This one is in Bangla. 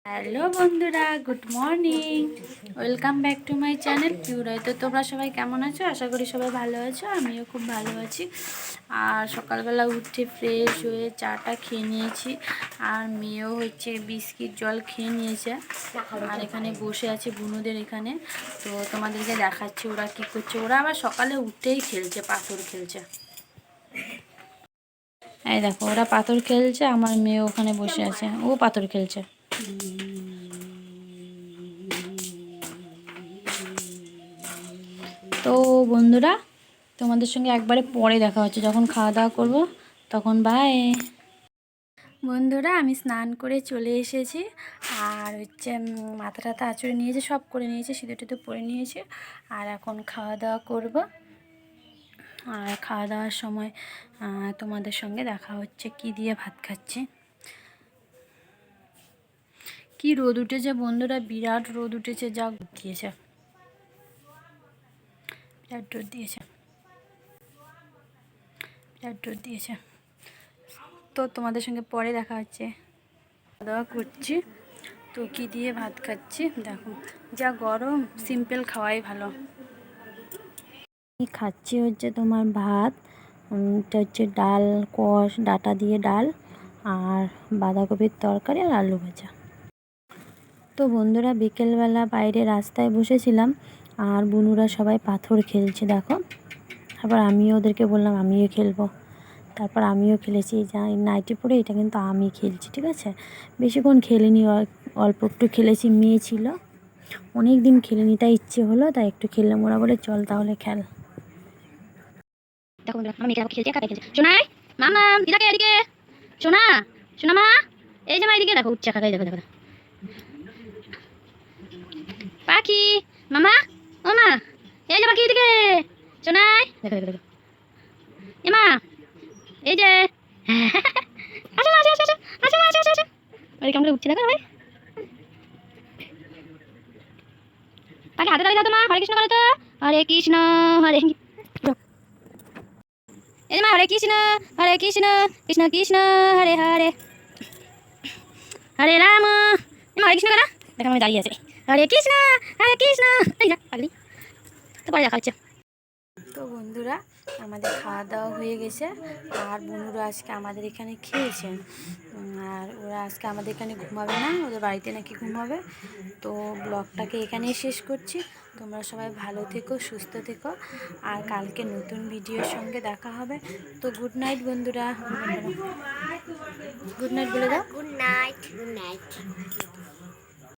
হ্যালো বন্ধুরা, good morning. Welcome back to my channel পিউরাই। তো তোমরা সবাই কেমন আছো? আশা করি সবাই ভালো আছো, আমিও খুব ভালো আছি। আর সকালবেলা উঠে ফ্রেশ হয়ে চাটা খেয়ে নিয়েছি, আর মেয়েও হচ্ছে বিস্কিট জল খেয়ে নিয়েছে। আর এখানে বসে আছে বুনুদের এখানে। তো তোমাদেরকে দেখাচ্ছি ওরা কি করছে। ওরা আবার সকালে উঠেই খেলছে, পাথর খেলছে। এই দেখো, ওরা পাথর খেলছে, আমার মেয়ে ওখানে বসে আছে, ও পাথর খেলছে। তো বন্ধুরা, তোমাদের সঙ্গে একবারে পরে দেখা হচ্ছে, যখন খাওয়া দাওয়া করবো তখন। বাই বন্ধুরা, আমি স্নান করে চলে এসেছি। আর হচ্ছে মাথা টাথা আঁচড়ে নিয়েছে, সব করে নিয়েছে, সিঁদুর টিঁদুর পরে নিয়েছে। আর এখন খাওয়া দাওয়া করব। আর খাওয়া দাওয়ার সময় তোমাদের সঙ্গে দেখা হচ্ছে কি দিয়ে ভাত খাচ্ছি। কি রোদ উঠেছে বন্ধুরা, বিরাট রোদ উঠেছে, যা দিয়েছে, বিরাট রোদ দিয়েছে, বিরাট রোদ দিয়েছে। তো তোমাদের সঙ্গে পরে দেখা হচ্ছে। খাওয়া দাওয়া করছি, তো কী দিয়ে ভাত খাচ্ছি দেখো, যা গরম, সিম্পল খাওয়াই ভালো। খাচ্ছি হচ্ছে তোমার ভাত, এটা হচ্ছে ডাল, কোষ ডাঁটা দিয়ে ডাল, আর বাঁধাকপির তরকারি, আর আলু ভাজা। তো বন্ধুরা, বিকেলবেলা বাইরে রাস্তায় বসেছিলাম, আর বুনুরা সবাই পাথর খেলছে দেখো। তারপর আমিও ওদেরকে বললাম আমিও খেলবো। তারপর আমিও খেলেছি, যা নাইটি পরে, এটা কিন্তু আমি খেলছি, ঠিক আছে। বেশিক্ষণ খেলিনি, অল্প একটু খেলেছি, মেয়ে ছিল, অনেক দিন খেলিনি, তাই ইচ্ছে হলো, তাই একটু খেললাম। ওরা বলে চল তাহলে খেল। দেখো বন্ধুরা, আমার মেয়েকে খেলছে, একা খেলছে। সোনাই, মামা দিদাকে এদিকে, সোনা, সোনা মা, এই যে মা এদিকে দেখো, উচ্চা খাগাই, দেখো দেখো পাখি, মামা, ও মা, এই যে পাখি এদিকে, সোনাই, দেখো দেখো দেখো, এ মা, এই যে আসো আসো আসো আসো আসো আসো আসো, ওই কেমন উঠছে দেখো ভাই। পাখি হাতে দাঁড়িয়ে দাও তো মা, হরে কৃষ্ণ বলো তো, হরে কৃষ্ণ, হরে এই মা, হরে কৃষ্ণ, হরে কৃষ্ণ, কৃষ্ণ কৃষ্ণ, হরে হরে, হরে রাম, মা হরে কৃষ্ণ করা দেখো, আমি দাঁড়িয়ে আছে, হরে কৃষ্ণ, হরে কৃষ্ণ, এই না পাগলি। তো পরে দেখা হচ্ছে। তো বন্ধুরা, আমাদের খাওয়া দাওয়া হয়ে গেছে, আর বন্ধুরা আজকে আমাদের এখানে খেয়েছে। আর ওরা আজকে আমাদের এখানে ঘুমাবে না, ওদের বাড়িতে নাকি ঘুমাবে। তো ব্লগটাকে এখানেই শেষ করছি। তোমরা সবাই ভালো থেকো, সুস্থ থেকো, আর কালকে নতুন ভিডিওর সঙ্গে দেখা হবে। তো গুড নাইট বন্ধুরা, গুড নাইট বলে দাও। Good night, good night.